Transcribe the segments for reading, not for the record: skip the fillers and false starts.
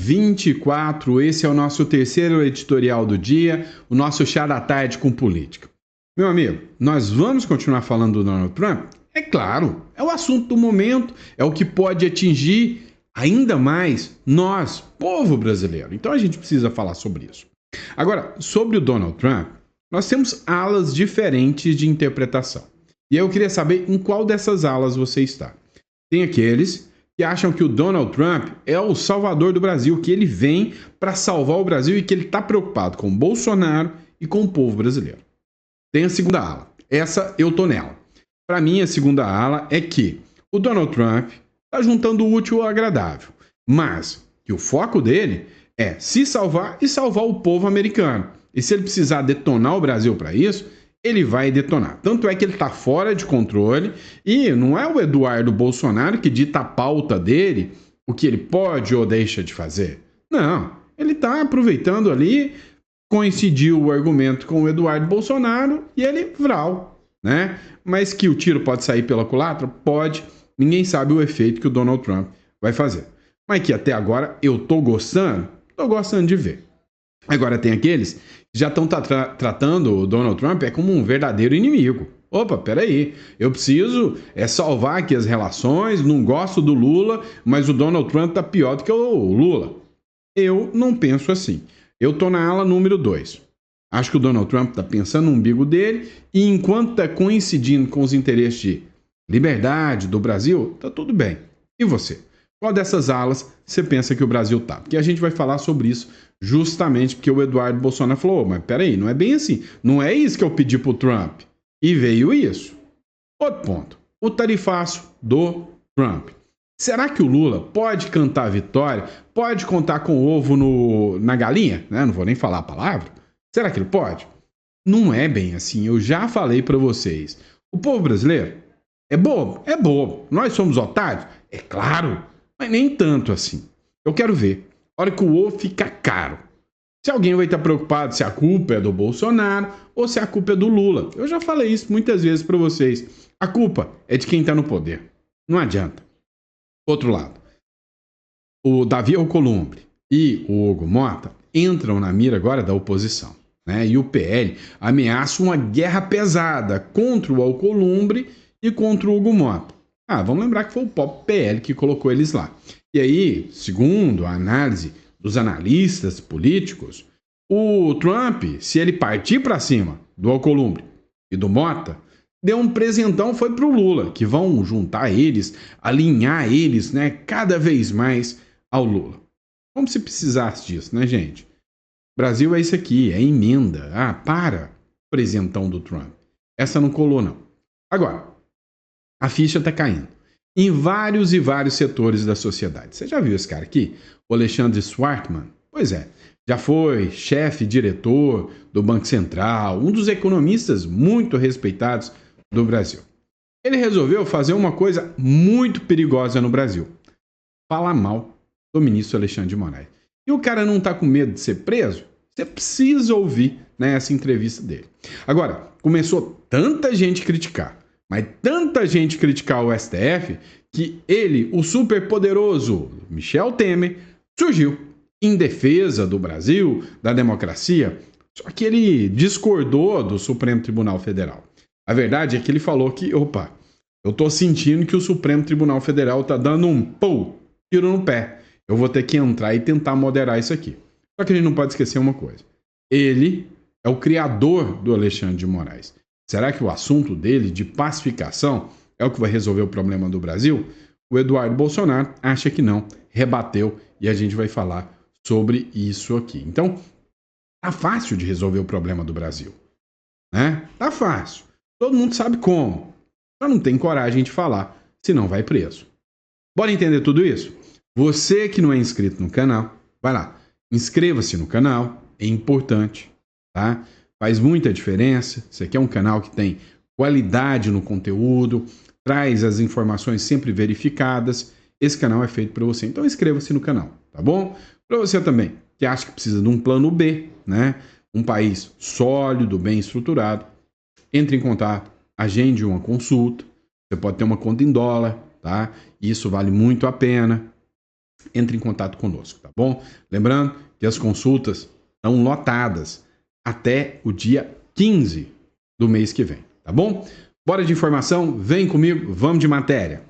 24, esse é o nosso terceiro editorial do dia, o nosso chá da tarde com política. Meu amigo, nós vamos continuar falando do Donald Trump? É claro, é o assunto do momento, é o que pode atingir ainda mais nós, povo brasileiro. Então a gente precisa falar sobre isso. Agora, sobre o Donald Trump, nós temos alas diferentes de interpretação. E eu queria saber em qual dessas alas você está. Tem aqueles que acham que o Donald Trump é o salvador do Brasil, que ele vem para salvar o Brasil e que ele está preocupado com o Bolsonaro e com o povo brasileiro. Tem a segunda ala. Essa eu tô nela. Para mim, a segunda ala é que o Donald Trump está juntando o útil ao agradável, mas que o foco dele é se salvar e salvar o povo americano. E se ele precisar detonar o Brasil para isso, ele vai detonar. Tanto é que ele está fora de controle e não é o Eduardo Bolsonaro que dita a pauta dele, o que ele pode ou deixa de fazer. Não, ele está aproveitando ali, coincidiu o argumento com o Eduardo Bolsonaro e ele vral, né? Mas que o tiro pode sair pela culatra? Pode. Ninguém sabe o efeito que o Donald Trump vai fazer. Mas que até agora eu tô gostando de ver. Agora tem aqueles que já estão tratando o Donald Trump como um verdadeiro inimigo. Opa, peraí, eu preciso salvar aqui as relações, não gosto do Lula, mas o Donald Trump tá pior do que o Lula. Eu não penso assim. Eu tô na ala número 2. Acho que o Donald Trump tá pensando no umbigo dele e enquanto tá coincidindo com os interesses de liberdade do Brasil, tá tudo bem. E você? Qual dessas alas você pensa que o Brasil tá? Porque a gente vai falar sobre isso justamente porque o Eduardo Bolsonaro falou, mas peraí, não é bem assim. Não é isso que eu pedi pro Trump. E veio isso. Outro ponto. O tarifaço do Trump. Será que o Lula pode cantar a vitória? Pode contar com o ovo na galinha? Né? Não vou nem falar a palavra. Será que ele pode? Não é bem assim. Eu já falei para vocês. O povo brasileiro é bobo? É bobo. Nós somos otários? É claro. Mas nem tanto assim. Eu quero ver. A hora que o ovo fica caro. Se alguém vai estar preocupado se a culpa é do Bolsonaro ou se a culpa é do Lula. Eu já falei isso muitas vezes para vocês. A culpa é de quem está no poder. Não adianta. Outro lado. O Davi Alcolumbre e o Hugo Mota entram na mira agora da oposição. Né? E o PL ameaça uma guerra pesada contra o Alcolumbre e contra o Hugo Mota. Vamos lembrar que foi o próprio PL que colocou eles lá. E aí, segundo a análise dos analistas políticos, o Trump, se ele partir para cima do Alcolumbre e do Mota, deu um presentão, foi para o Lula, que vão juntar eles, alinhar eles, né, cada vez mais ao Lula. Como se precisasse disso, né, gente? Brasil é isso aqui, é emenda. Para, presentão do Trump. Essa não colou, não. Agora, a ficha está caindo em vários e vários setores da sociedade. Você já viu esse cara aqui? O Alexandre Swartman? Pois é, já foi chefe, diretor do Banco Central, um dos economistas muito respeitados do Brasil. Ele resolveu fazer uma coisa muito perigosa no Brasil. Falar mal do ministro Alexandre de Moraes. E o cara não está com medo de ser preso? Você precisa ouvir, né, essa entrevista dele. Agora, começou tanta gente criticar, mas tanta gente criticar o STF, que ele, o superpoderoso Michel Temer, surgiu em defesa do Brasil, da democracia, só que ele discordou do Supremo Tribunal Federal. A verdade é que ele falou que, eu tô sentindo que o Supremo Tribunal Federal tá dando um tiro no pé. Eu vou ter que entrar e tentar moderar isso aqui. Só que a gente não pode esquecer uma coisa. Ele é o criador do Alexandre de Moraes. Será que o assunto dele, de pacificação, é o que vai resolver o problema do Brasil? O Eduardo Bolsonaro acha que não, rebateu e a gente vai falar sobre isso aqui. Então, tá fácil de resolver o problema do Brasil, né? Tá fácil. Todo mundo sabe como. Só não tem coragem de falar, senão vai preso. Bora entender tudo isso? Você que não é inscrito no canal, vai lá, inscreva-se no canal, é importante, tá? Faz muita diferença. Esse aqui é um canal que tem qualidade no conteúdo, traz as informações sempre verificadas. Esse canal é feito para você, então inscreva-se no canal, tá bom? Para você também, que acha que precisa de um plano B, né? Um país sólido, bem estruturado, entre em contato, agende uma consulta. Você pode ter uma conta em dólar, tá? Isso vale muito a pena. entre em contato conosco, tá bom? Lembrando que as consultas estão lotadas até o dia 15 do mês que vem, tá bom? Bora de informação, vem comigo, vamos de matéria.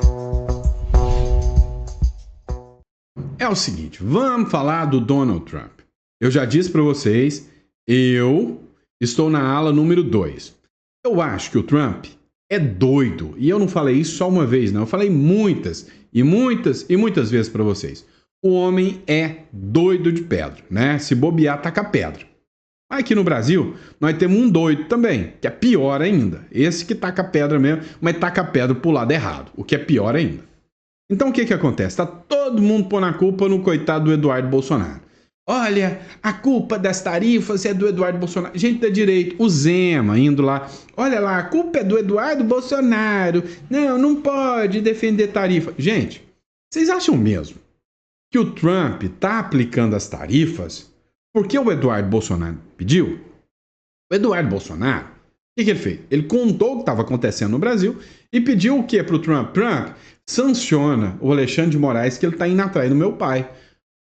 É o seguinte, vamos falar do Donald Trump. Eu já disse para vocês, eu estou na ala número 2. Eu acho que o Trump é doido. E eu não falei isso só uma vez, não. Eu falei muitas vezes para vocês. O homem é doido de pedra, né? Se bobear, taca pedra. Aqui no Brasil, nós temos um doido também, que é pior ainda. Esse que taca pedra mesmo, mas taca pedra pro lado errado, o que é pior ainda. Então o que acontece? Tá todo mundo pondo a culpa no coitado do Eduardo Bolsonaro. Olha, a culpa das tarifas é do Eduardo Bolsonaro. Gente da direita, o Zema indo lá. Olha lá, a culpa é do Eduardo Bolsonaro. Não pode defender tarifa. Gente, vocês acham mesmo que o Trump está aplicando as tarifas porque o Eduardo Bolsonaro pediu? O Eduardo Bolsonaro, o que ele fez? Ele contou o que estava acontecendo no Brasil e pediu o que para o Trump? Trump, sanciona o Alexandre de Moraes que ele está indo atrás do meu pai.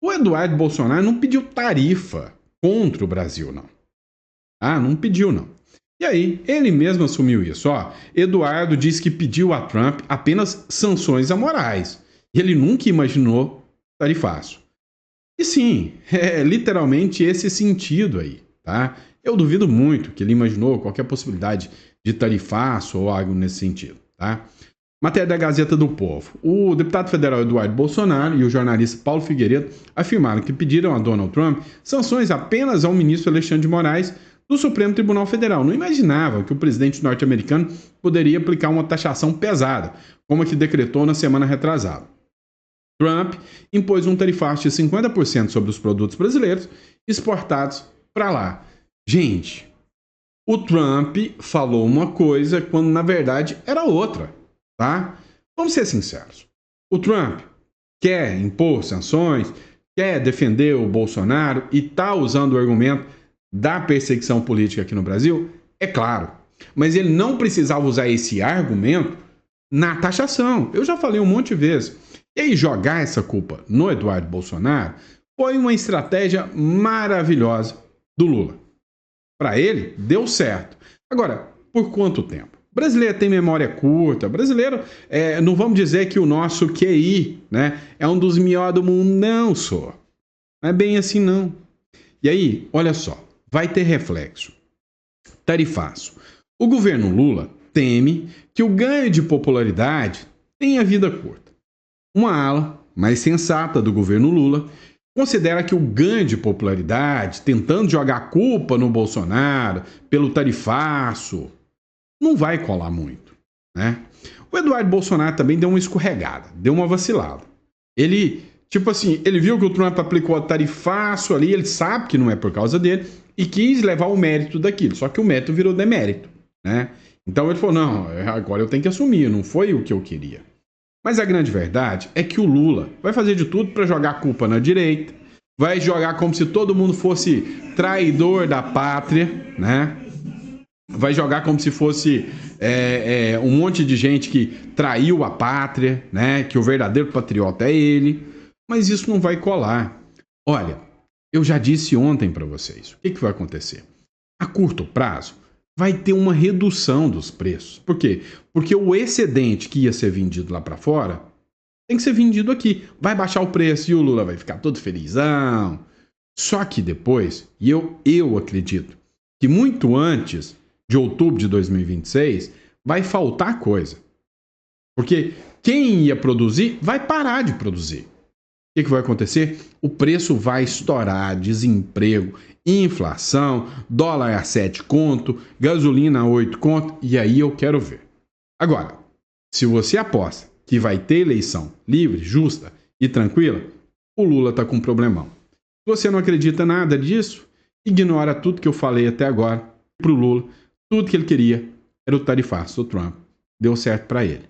O Eduardo Bolsonaro não pediu tarifa contra o Brasil, não. Não pediu, não. E aí, ele mesmo assumiu isso. Eduardo disse que pediu a Trump apenas sanções a Moraes. E ele nunca imaginou tarifaço. E sim, é literalmente esse sentido aí, tá? Eu duvido muito que ele imaginou qualquer possibilidade de tarifaço ou algo nesse sentido, tá? Matéria da Gazeta do Povo. O deputado federal Eduardo Bolsonaro e o jornalista Paulo Figueiredo afirmaram que pediram a Donald Trump sanções apenas ao ministro Alexandre de Moraes do Supremo Tribunal Federal. Não imaginavam que o presidente norte-americano poderia aplicar uma taxação pesada, como a que decretou na semana retrasada. Trump impôs um tarifaço de 50% sobre os produtos brasileiros exportados para lá. Gente, o Trump falou uma coisa quando na verdade era outra. Tá? Vamos ser sinceros. O Trump quer impor sanções, quer defender o Bolsonaro e está usando o argumento da perseguição política aqui no Brasil? É claro. Mas ele não precisava usar esse argumento na taxação. Eu já falei um monte de vezes. E aí jogar essa culpa no Eduardo Bolsonaro foi uma estratégia maravilhosa do Lula. Para ele, deu certo. Agora, por quanto tempo? Brasileiro tem memória curta. Brasileiro, não vamos dizer que o nosso QI, né, é um dos melhores do mundo. Não, só. Não é bem assim, não. E aí, olha só, vai ter reflexo. Tarifaço. O governo Lula teme que o ganho de popularidade tenha vida curta. Uma ala mais sensata do governo Lula considera que o ganho de popularidade, tentando jogar a culpa no Bolsonaro pelo tarifaço, não vai colar muito, né? O Eduardo Bolsonaro também deu uma escorregada, deu uma vacilada. Ele, ele viu que o Trump aplicou a tarifaço ali, ele sabe que não é por causa dele e quis levar o mérito daquilo, só que o mérito virou demérito, né? Então ele falou, não, agora eu tenho que assumir, não foi o que eu queria. Mas a grande verdade é que o Lula vai fazer de tudo para jogar a culpa na direita, vai jogar como se todo mundo fosse traidor da pátria, né? Vai jogar como se fosse um monte de gente que traiu a pátria, né? Que o verdadeiro patriota é ele. Mas isso não vai colar. Olha, eu já disse ontem para vocês. O que vai acontecer? A curto prazo, vai ter uma redução dos preços. Por quê? Porque o excedente que ia ser vendido lá para fora tem que ser vendido aqui. Vai baixar o preço e o Lula vai ficar todo felizão. Só que depois, e eu acredito que muito antes de outubro de 2026, vai faltar coisa. Porque quem ia produzir vai parar de produzir. O que vai acontecer? O preço vai estourar, desemprego, inflação, dólar a 7 conto, gasolina a 8 conto, e aí eu quero ver. Agora, se você aposta que vai ter eleição livre, justa e tranquila, o Lula está com um problemão. Se você não acredita nada disso, ignora tudo que eu falei até agora. Para o Lula, tudo que ele queria era o tarifaço do Trump. Deu certo para ele.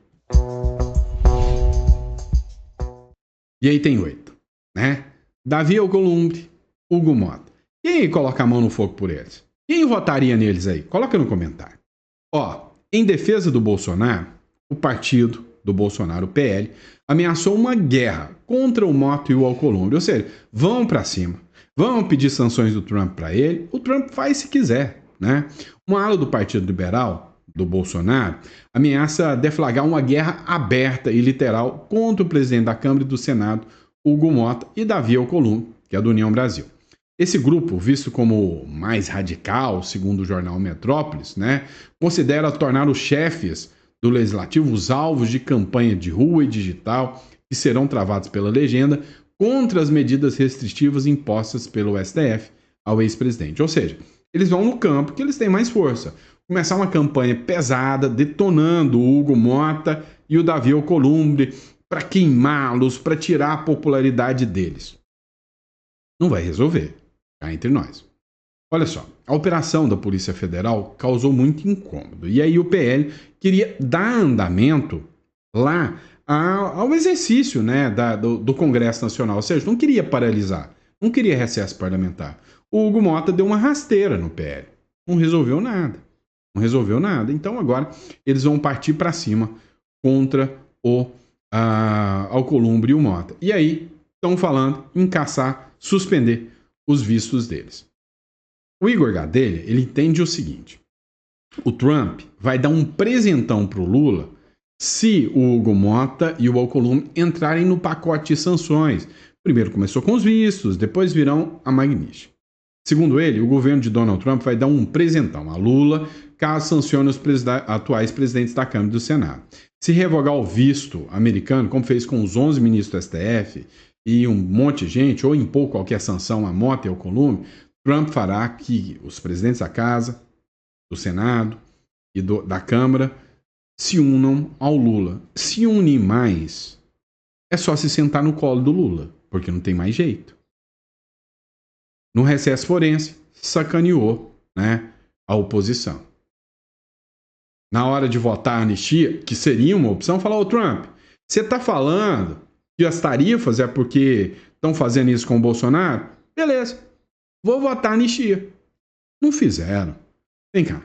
E aí tem 8, né? Davi Alcolumbre, Hugo Mota. Quem coloca a mão no fogo por eles? Quem votaria neles aí? Coloca no comentário. Em defesa do Bolsonaro, o partido do Bolsonaro, o PL, ameaçou uma guerra contra o Mota e o Alcolumbre. Ou seja, vão para cima, vão pedir sanções do Trump para ele, o Trump faz se quiser, né? Uma ala do Partido Liberal, do Bolsonaro, ameaça deflagrar uma guerra aberta e literal contra o presidente da Câmara e do Senado, Hugo Mota, e Davi Alcolumbre, que é do União Brasil. Esse grupo, visto como mais radical, segundo o jornal Metrópolis, né, considera tornar os chefes do Legislativo os alvos de campanha de rua e digital que serão travados pela legenda contra as medidas restritivas impostas pelo STF ao ex-presidente. Ou seja, eles vão no campo que eles têm mais força. Começar uma campanha pesada, detonando o Hugo Mota e o Davi Alcolumbre para queimá-los, para tirar a popularidade deles. Não vai resolver. Cá entre nós. Olha só, a operação da Polícia Federal causou muito incômodo. E aí o PL queria dar andamento lá ao exercício, né, do Congresso Nacional. Ou seja, não queria paralisar, não queria recesso parlamentar. O Hugo Mota deu uma rasteira no PL. Não resolveu nada. Não resolveu nada. Então agora eles vão partir para cima contra o Alcolumbre e o Mota. E aí estão falando em caçar, suspender os vistos deles. O Igor Gadelha, ele entende o seguinte: o Trump vai dar um presentão para o Lula se o Hugo Mota e o Alcolumbre entrarem no pacote de sanções. Primeiro começou com os vistos, depois virão a Magnífica. Segundo ele, o governo de Donald Trump vai dar um presentão a Lula caso sancione os atuais presidentes da Câmara e do Senado. Se revogar o visto americano, como fez com os 11 ministros do STF, e um monte de gente, ou impor qualquer sanção a Mota e ao Alcolumbre, Trump fará que os presidentes da Casa, do Senado e da Câmara se unam ao Lula. Se unir mais, é só se sentar no colo do Lula, porque não tem mais jeito. No recesso forense, sacaneou, né, a oposição. Na hora de votar a anistia, que seria uma opção, falou: ô Trump, você está falando que as tarifas é porque estão fazendo isso com o Bolsonaro? Beleza, vou votar anistia. Não fizeram. Vem cá,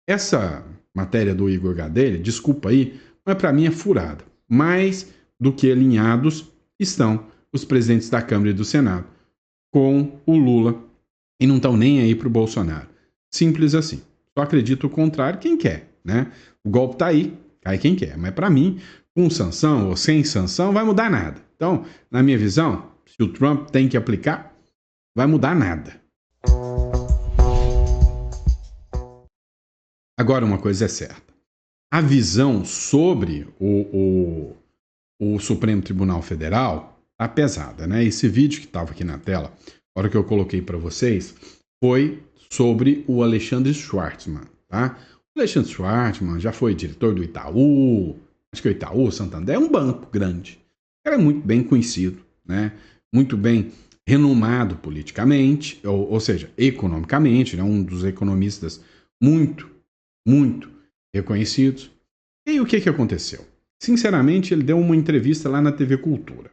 essa matéria do Igor Gadelha, desculpa aí, mas para mim é furada. Mais do que alinhados estão os presidentes da Câmara e do Senado com o Lula e não estão nem aí para o Bolsonaro. Simples assim. Só acredito o contrário quem quer, né? O golpe tá aí, cai quem quer. Mas para mim, com sanção ou sem sanção, vai mudar nada. Então, na minha visão, se o Trump tem que aplicar, vai mudar nada. Agora, uma coisa é certa. A visão sobre o Supremo Tribunal Federal tá pesada, né? Esse vídeo que estava aqui na tela, a hora que eu coloquei para vocês, foi sobre o Alexandre Schwartzman, tá? O Alexandre Schwartzman já foi diretor do Itaú, acho que o Itaú, Santander, é um banco grande. Ele é muito bem conhecido, né? Muito bem renomado politicamente, ou seja, economicamente, né? Um dos economistas muito reconhecidos. E aí, o que aconteceu? Sinceramente, ele deu uma entrevista lá na TV Cultura.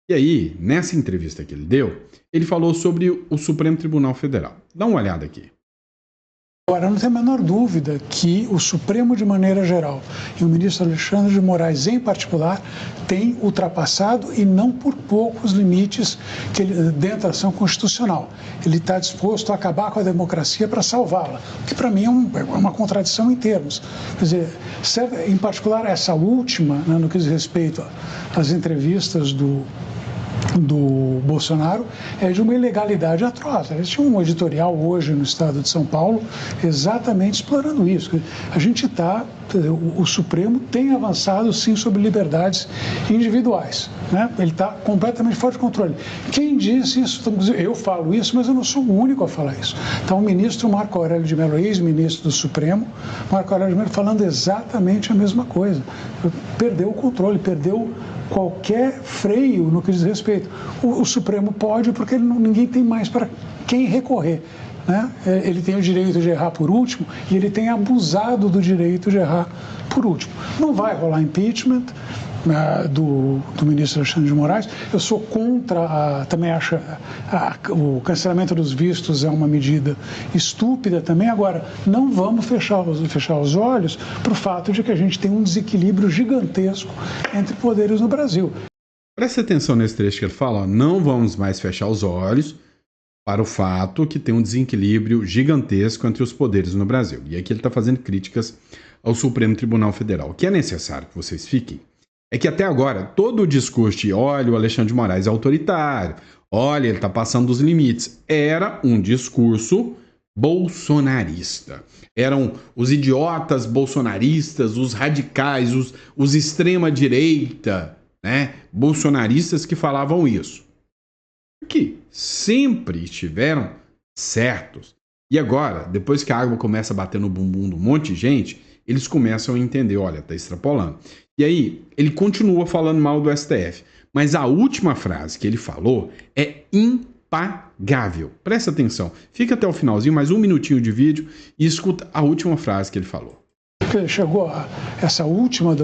E aí, nessa entrevista que ele deu, ele falou sobre o Supremo Tribunal Federal. Dá uma olhada aqui. Agora, não tem a menor dúvida que o Supremo, de maneira geral, e o ministro Alexandre de Moraes, em particular, tem ultrapassado, e não por pouco, os limites dentro da ação constitucional. Ele está disposto a acabar com a democracia para salvá-la, o que para mim é uma contradição em termos. Quer dizer, em particular, essa última, né, no que diz respeito às entrevistas do Bolsonaro, é de uma ilegalidade atroz. Existe um editorial hoje no estado de São Paulo exatamente explorando isso. A gente o Supremo tem avançado sim sobre liberdades individuais, né? Ele está completamente fora de controle. Quem disse isso? Eu falo isso, mas eu não sou o único a falar isso. Então o ministro Marco Aurélio de Mello, ex-ministro do Supremo, Marco Aurélio de Mello, falando exatamente a mesma coisa. Perdeu o controle, perdeu qualquer freio no que diz respeito. O Supremo pode, porque ninguém tem mais para quem recorrer, né? Ele tem o direito de errar por último e ele tem abusado do direito de errar por último. Não vai rolar impeachment, do ministro Alexandre de Moraes. Eu sou contra, também acho o cancelamento dos vistos é uma medida estúpida também. Agora, não vamos fechar os olhos para o fato de que a gente tem um desequilíbrio gigantesco entre poderes no Brasil. Preste atenção nesse trecho que ele fala, ó, não vamos mais fechar os olhos para o fato que tem um desequilíbrio gigantesco entre os poderes no Brasil. E aqui ele está fazendo críticas ao Supremo Tribunal Federal. O que é necessário que vocês fiquem é que até agora todo o discurso de olha, o Alexandre de Moraes é autoritário, olha, ele está passando dos limites, era um discurso bolsonarista. Eram os idiotas bolsonaristas, os radicais, os extrema-direita, né, bolsonaristas que falavam isso. Que sempre estiveram certos. E agora, depois que a água começa a bater no bumbum de um monte de gente, eles começam a entender, olha, tá extrapolando. E aí, ele continua falando mal do STF. Mas a última frase que ele falou é impagável. Presta atenção. Fica até o finalzinho, mais um minutinho de vídeo e escuta a última frase que ele falou. Chegou a essa última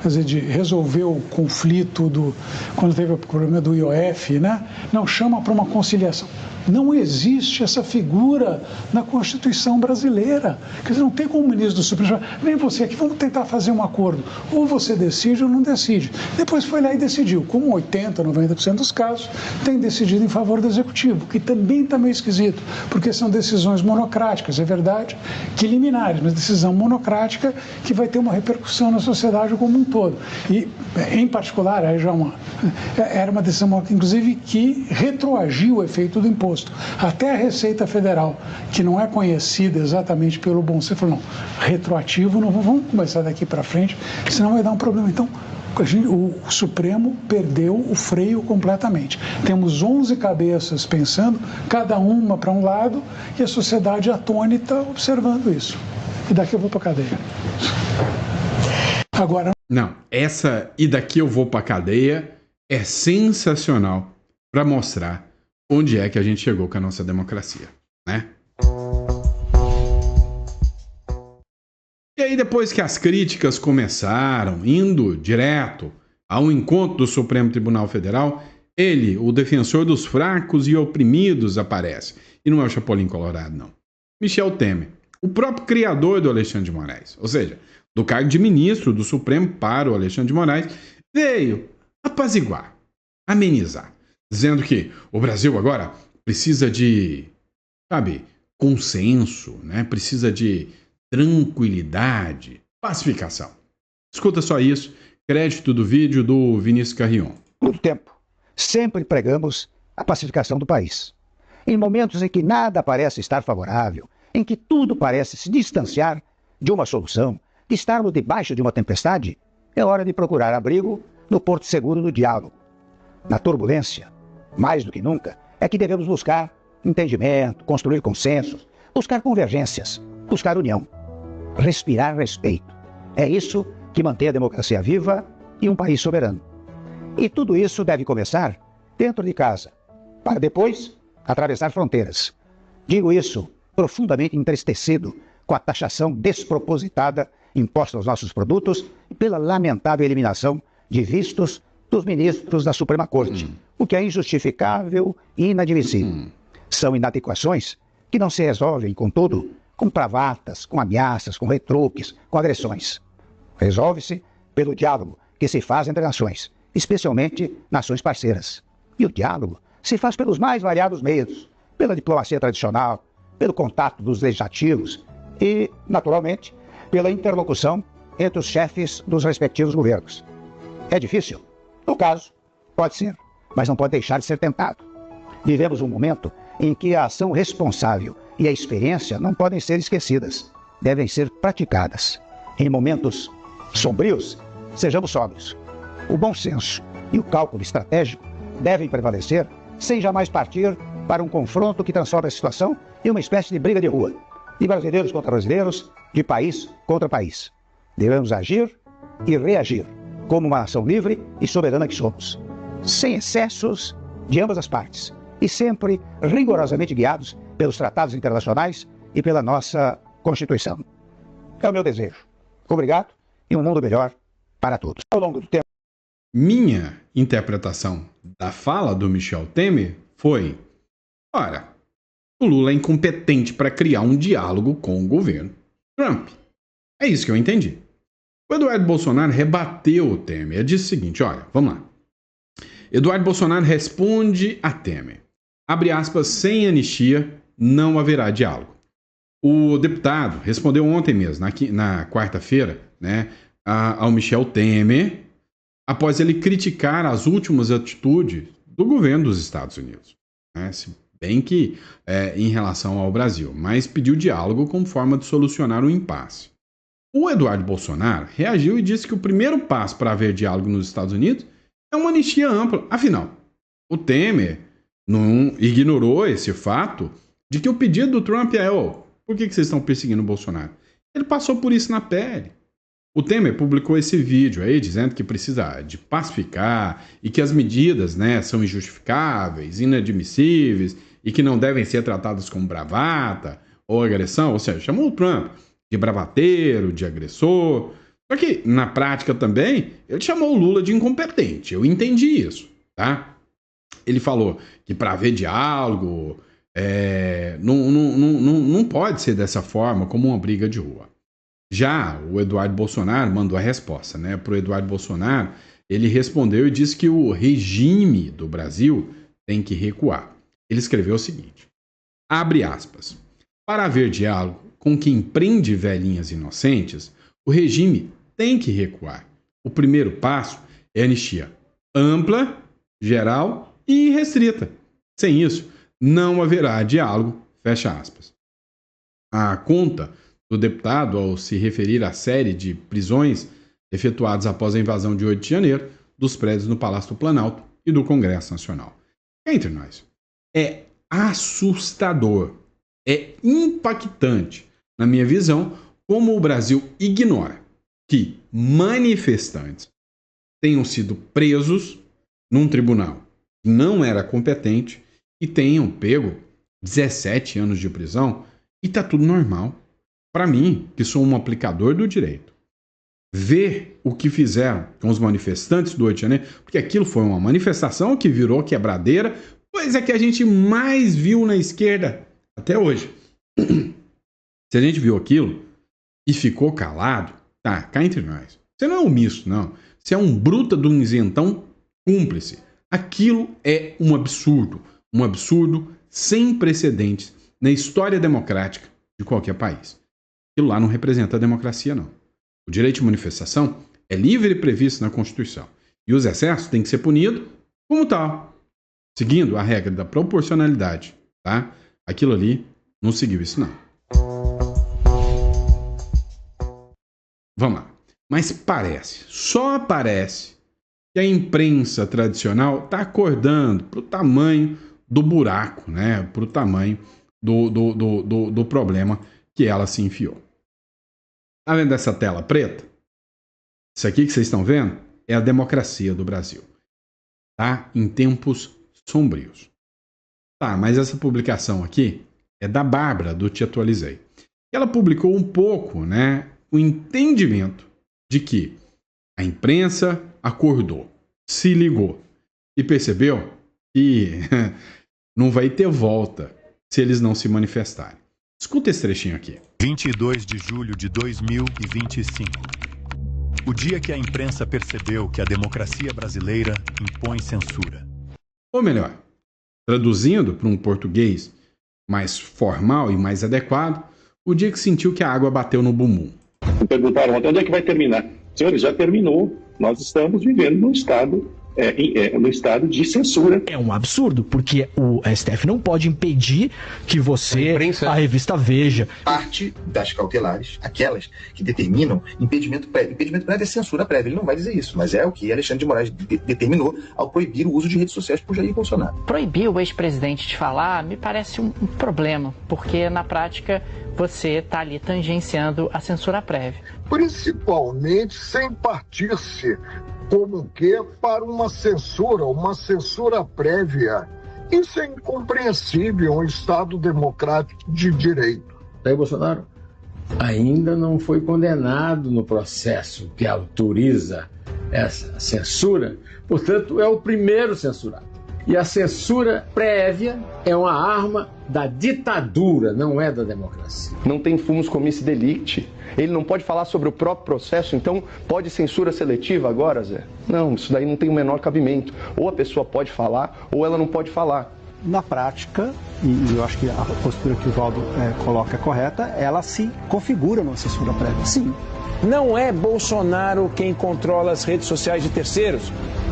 quer dizer, de resolver o conflito quando teve o problema do IOF, né? Não chama para uma conciliação. Não existe essa figura na Constituição brasileira. Quer dizer, não tem como o ministro do Supremo falar, vem você aqui, vamos tentar fazer um acordo. Ou você decide ou não decide. Depois foi lá e decidiu. Como 80%, 90% dos casos, tem decidido em favor do Executivo, que também está meio esquisito, porque são decisões monocráticas, é verdade, que liminares, mas decisão monocrática que vai ter uma repercussão na sociedade como um todo. E, em particular, aí já era uma decisão, inclusive, que retroagiu o efeito do imposto. Até a Receita Federal, que não é conhecida exatamente pelo bom senso, falou, não, retroativo, não vamos começar daqui para frente, senão vai dar um problema. Então, o Supremo perdeu o freio completamente. Temos 11 cabeças pensando, cada uma para um lado, e a sociedade atônita observando isso. E daqui eu vou para a cadeia. Agora... Não, essa e daqui eu vou para a cadeia é sensacional para mostrar onde é que a gente chegou com a nossa democracia, né? E aí, depois que as críticas começaram, indo direto ao encontro do Supremo Tribunal Federal, ele, o defensor dos fracos e oprimidos, aparece. E não é o Chapolin Colorado, não. Michel Temer, o próprio criador do Alexandre de Moraes, ou seja, do cargo de ministro do Supremo para o Alexandre de Moraes, veio apaziguar, amenizar, dizendo que o Brasil agora precisa de, consenso, né? Precisa de tranquilidade, pacificação. Escuta só isso, crédito do vídeo do Vinícius Carrion. Todo tempo, sempre pregamos a pacificação do país. Em momentos em que nada parece estar favorável, em que tudo parece se distanciar de uma solução, de estarmos debaixo de uma tempestade, é hora de procurar abrigo no porto seguro do diálogo. Na turbulência, mais do que nunca, é que devemos buscar entendimento, construir consensos, buscar convergências, buscar união, respirar respeito. É isso que mantém a democracia viva e um país soberano. E tudo isso deve começar dentro de casa, para depois atravessar fronteiras. Digo isso profundamente entristecido com a taxação despropositada imposta aos nossos produtos e pela lamentável eliminação de vistos dos ministros da Suprema Corte, o que é injustificável e inadmissível. São inadequações que não se resolvem, contudo, com bravatas, com ameaças, com retruques, com agressões. Resolve-se pelo diálogo que se faz entre nações, especialmente nações parceiras. E o diálogo se faz pelos mais variados meios, pela diplomacia tradicional, pelo contato dos legislativos e, naturalmente, pela interlocução entre os chefes dos respectivos governos. É difícil? No caso, pode ser, mas não pode deixar de ser tentado. Vivemos um momento em que a ação responsável e a experiência não podem ser esquecidas, devem ser praticadas. Em momentos sombrios, sejamos sóbrios. O bom senso e o cálculo estratégico devem prevalecer sem jamais partir para um confronto que transforma a situação em uma espécie de briga de rua, de brasileiros contra brasileiros, de país contra país. Devemos agir e reagir como uma nação livre e soberana que somos, sem excessos de ambas as partes e sempre rigorosamente guiados pelos tratados internacionais e pela nossa Constituição. É o meu desejo. Obrigado e um mundo melhor para todos. Ao longo do tempo, minha interpretação da fala do Michel Temer foi: ora, o Lula é incompetente para criar um diálogo com o governo Trump. É isso que eu entendi. O Eduardo Bolsonaro rebateu o Temer. Ele disse o seguinte, olha, vamos lá. Eduardo Bolsonaro responde a Temer. Abre aspas, sem anistia não haverá diálogo. O deputado respondeu ontem mesmo, na quarta-feira, né, ao Michel Temer, após ele criticar as últimas atitudes do governo dos Estados Unidos. Né, se bem que em relação ao Brasil, mas pediu diálogo como forma de solucionar o impasse. O Eduardo Bolsonaro reagiu e disse que o primeiro passo para haver diálogo nos Estados Unidos é uma anistia ampla. Afinal, o Temer não ignorou esse fato de que o pedido do Trump é: por que vocês estão perseguindo o Bolsonaro? Ele passou por isso na pele. O Temer publicou esse vídeo aí dizendo que precisa de pacificar e que as medidas, né, são injustificáveis, inadmissíveis e que não devem ser tratadas como bravata ou agressão. Ou seja, chamou o Trump de bravateiro, de agressor. Só que, na prática também, ele chamou o Lula de incompetente. Eu entendi isso, tá? Ele falou que para haver diálogo, não pode ser dessa forma, como uma briga de rua. Já o Eduardo Bolsonaro mandou a resposta, né? Para o Eduardo Bolsonaro, ele respondeu e disse que o regime do Brasil tem que recuar. Ele escreveu o seguinte, abre aspas, para haver diálogo com quem prende velhinhas inocentes, o regime tem que recuar. O primeiro passo é anistia ampla, geral e restrita. Sem isso, não haverá diálogo, fecha aspas. A conta do deputado, ao se referir à série de prisões efetuadas após a invasão de 8 de janeiro dos prédios no Palácio do Planalto e do Congresso Nacional. Entre nós, é assustador, é impactante, na minha visão, como o Brasil ignora que manifestantes tenham sido presos num tribunal que não era competente e tenham pego 17 anos de prisão e tá tudo normal. Para mim, que sou um aplicador do direito, ver o que fizeram com os manifestantes do 8 de janeiro, porque aquilo foi uma manifestação que virou quebradeira, pois é que a gente mais viu na esquerda até hoje. Se a gente viu aquilo e ficou calado, tá, cá entre nós. Você não é omisso, não. Você é um bruta de um isentão cúmplice. Aquilo é um absurdo sem precedentes na história democrática de qualquer país. Aquilo lá não representa a democracia, não. O direito de manifestação é livre e previsto na Constituição. E os excessos têm que ser punidos como tal, seguindo a regra da proporcionalidade, tá? Aquilo ali não seguiu isso, não. Vamos lá. Mas só parece que a imprensa tradicional está acordando para o tamanho do buraco, né? Para o tamanho do problema que ela se enfiou. Tá vendo essa tela preta? Isso aqui que vocês estão vendo é a democracia do Brasil. Tá? Em tempos sombrios. Tá, mas essa publicação aqui é da Bárbara, do Te Atualizei. Ela publicou um pouco, né, o entendimento de que a imprensa acordou, se ligou e percebeu que não vai ter volta se eles não se manifestarem. Escuta esse trechinho aqui. 22 de julho de 2025. O dia que a imprensa percebeu que a democracia brasileira impõe censura. Ou melhor, traduzindo para um português mais formal e mais adequado, o dia que sentiu que a água bateu no bumbum. Me perguntaram ontem, onde é que vai terminar? Senhores, já terminou. Nós estamos vivendo num estado de censura. É um absurdo, porque o STF não pode impedir que a revista Veja. Parte das cautelares, aquelas que determinam impedimento prévio. Impedimento prévio é censura prévia, ele não vai dizer isso, mas é o que Alexandre de Moraes determinou ao proibir o uso de redes sociais por Jair Bolsonaro. Proibir o ex-presidente de falar me parece um problema, porque na prática você está ali tangenciando a censura prévia. Principalmente sem partir-se como que para uma censura prévia. Isso é incompreensível em um Estado democrático de direito. Jair Bolsonaro ainda não foi condenado no processo que autoriza essa censura, portanto, é o primeiro censurado. E a censura prévia é uma arma da ditadura, não é da democracia. Não tem fumus comissi delicti. Ele não pode falar sobre o próprio processo, então pode censura seletiva agora, Zé? Não, isso daí não tem o menor cabimento. Ou a pessoa pode falar, ou ela não pode falar. Na prática, e eu acho que a postura que o Valdo coloca é correta, ela se configura numa censura prévia, sim. Não é Bolsonaro quem controla as redes sociais de terceiros.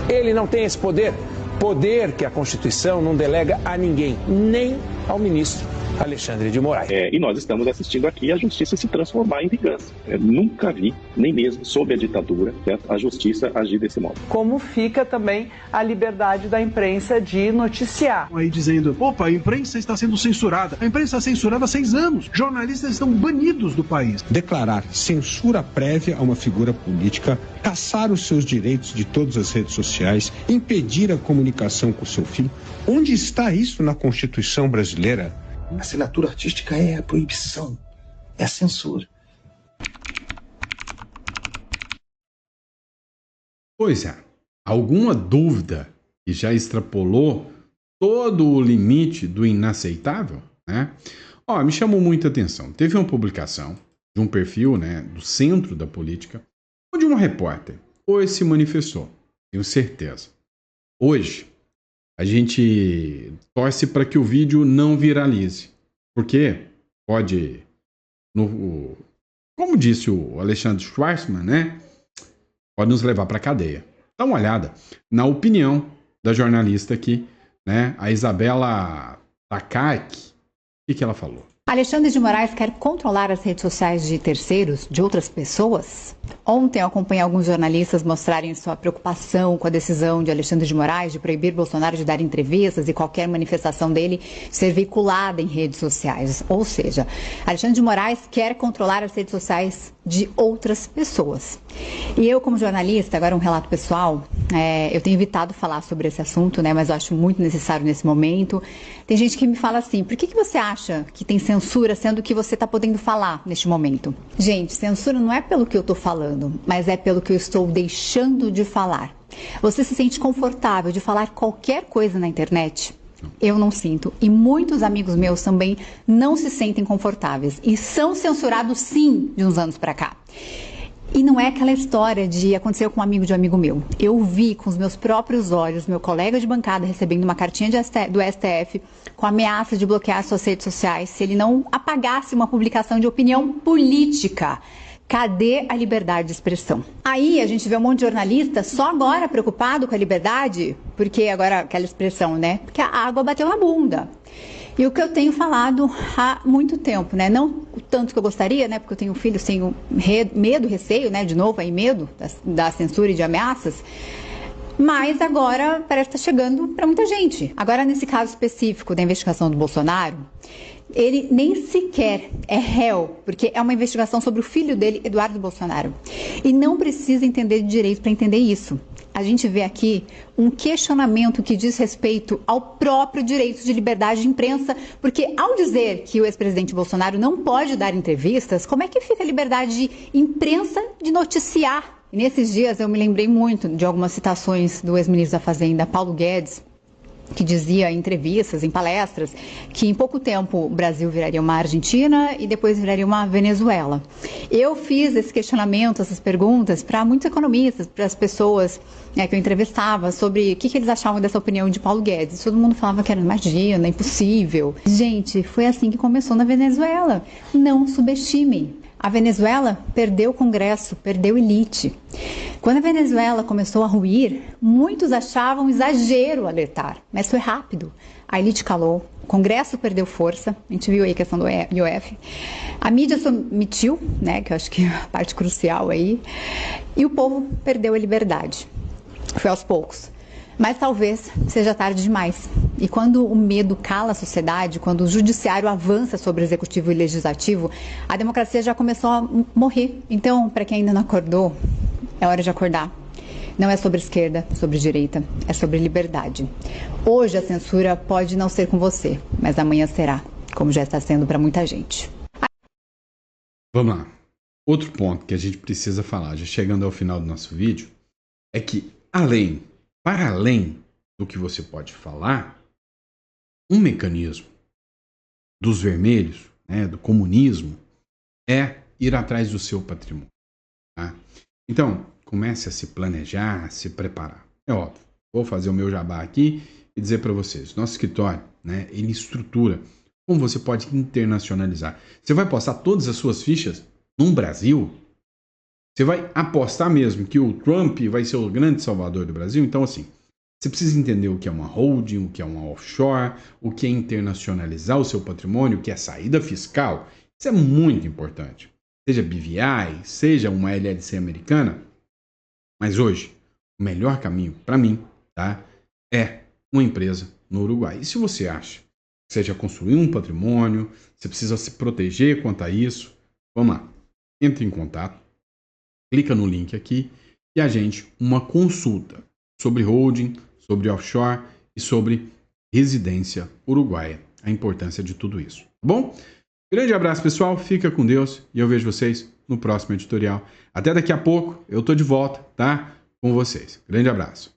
Ele não tem esse poder. Poder que a Constituição não delega a ninguém, nem ao ministro Alexandre de Moraes. E nós estamos assistindo aqui a justiça se transformar em vingança. Nunca vi, nem mesmo sob a ditadura, a justiça agir desse modo. Como fica também a liberdade da imprensa de noticiar. Aí dizendo, opa, a imprensa está sendo censurada. A imprensa está censurada há 6 anos. Jornalistas estão banidos do país. Declarar censura prévia a uma figura política, caçar os seus direitos de todas as redes sociais, impedir a comunicação com seu filho. Onde está isso na Constituição brasileira? A assinatura artística é a proibição, é a censura. Pois é, alguma dúvida que já extrapolou todo o limite do inaceitável, né? Me chamou muita atenção. Teve uma publicação de um perfil, né, do centro da política, onde uma repórter hoje se manifestou, tenho certeza. Hoje, a gente torce para que o vídeo não viralize, porque pode, como disse o Alexandre Schwarzman, né, pode nos levar para a cadeia. Dá uma olhada na opinião da jornalista aqui, né, a Isabela Takaki. O que ela falou? Alexandre de Moraes quer controlar as redes sociais de terceiros, de outras pessoas? Ontem eu acompanhei alguns jornalistas mostrarem sua preocupação com a decisão de Alexandre de Moraes de proibir Bolsonaro de dar entrevistas e qualquer manifestação dele ser veiculada em redes sociais. Ou seja, Alexandre de Moraes quer controlar as redes sociais de outras pessoas. E eu, como jornalista, agora um relato pessoal, eu tenho evitado falar sobre esse assunto, né, mas eu acho muito necessário nesse momento. Tem gente que me fala assim, por que você acha que tem censura, sendo que você está podendo falar neste momento? Gente, censura não é pelo que eu estou falando, mas é pelo que eu estou deixando de falar. Você se sente confortável de falar qualquer coisa na internet? Eu não sinto, e muitos amigos meus também não se sentem confortáveis e são censurados sim de uns anos para cá. E não é aquela história de acontecer com um amigo de um amigo meu. Eu vi com os meus próprios olhos meu colega de bancada recebendo uma cartinha do STF com ameaça de bloquear suas redes sociais se ele não apagasse uma publicação de opinião política. Cadê a liberdade de expressão? Aí a gente vê um monte de jornalista só agora preocupado com a liberdade, porque agora aquela expressão, né? Porque a água bateu na bunda. E o que eu tenho falado há muito tempo, né? Não o tanto que eu gostaria, né? Porque eu tenho filhos, tenho medo, receio, né? De novo, aí medo da censura e de ameaças. Mas agora parece que está chegando para muita gente. Agora, nesse caso específico da investigação do Bolsonaro, ele nem sequer é réu, porque é uma investigação sobre o filho dele, Eduardo Bolsonaro. E não precisa entender de direito para entender isso. A gente vê aqui um questionamento que diz respeito ao próprio direito de liberdade de imprensa, porque ao dizer que o ex-presidente Bolsonaro não pode dar entrevistas, como é que fica a liberdade de imprensa de noticiar? E nesses dias eu me lembrei muito de algumas citações do ex-ministro da Fazenda, Paulo Guedes, que dizia em entrevistas, em palestras, que em pouco tempo o Brasil viraria uma Argentina e depois viraria uma Venezuela. Eu fiz esse questionamento, essas perguntas, para muitos economistas, para as pessoas que eu entrevistava, sobre o que eles achavam dessa opinião de Paulo Guedes. Todo mundo falava que era imagina, impossível. Gente, foi assim que começou na Venezuela. Não subestimem. A Venezuela perdeu o Congresso, perdeu elite. Quando a Venezuela começou a ruir, muitos achavam exagero alertar, mas foi rápido. A elite calou, o Congresso perdeu força, a gente viu aí a questão do IOF. A mídia se omitiu, né, que eu acho que é a parte crucial aí, e o povo perdeu a liberdade. Foi aos poucos. Mas talvez seja tarde demais. E quando o medo cala a sociedade, quando o judiciário avança sobre o executivo e o legislativo, a democracia já começou a morrer. Então, para quem ainda não acordou, é hora de acordar. Não é sobre esquerda, sobre direita, é sobre liberdade. Hoje a censura pode não ser com você, mas amanhã será, como já está sendo para muita gente. Vamos lá. Outro ponto que a gente precisa falar, já chegando ao final do nosso vídeo, é que para além do que você pode falar, um mecanismo dos vermelhos, né, do comunismo, é ir atrás do seu patrimônio. Tá? Então, comece a se planejar, a se preparar. É óbvio, vou fazer o meu jabá aqui e dizer para vocês, nosso escritório, né, ele estrutura como você pode internacionalizar. Você vai postar todas as suas fichas no Brasil? Você vai apostar mesmo que o Trump vai ser o grande salvador do Brasil? Então, assim, você precisa entender o que é uma holding, o que é uma offshore, o que é internacionalizar o seu patrimônio, o que é saída fiscal. Isso é muito importante. Seja BVI, seja uma LLC americana. Mas hoje, o melhor caminho para mim, tá, é uma empresa no Uruguai. E se você acha que você já construiu um patrimônio, você precisa se proteger quanto a isso, vamos lá. Entre em contato, clica no link aqui e agende uma consulta sobre holding, sobre offshore e sobre residência uruguaia. A importância de tudo isso. Tá bom? Grande abraço, pessoal. Fica com Deus e eu vejo vocês no próximo editorial. Até daqui a pouco. Eu tô de volta, tá? Com vocês. Grande abraço.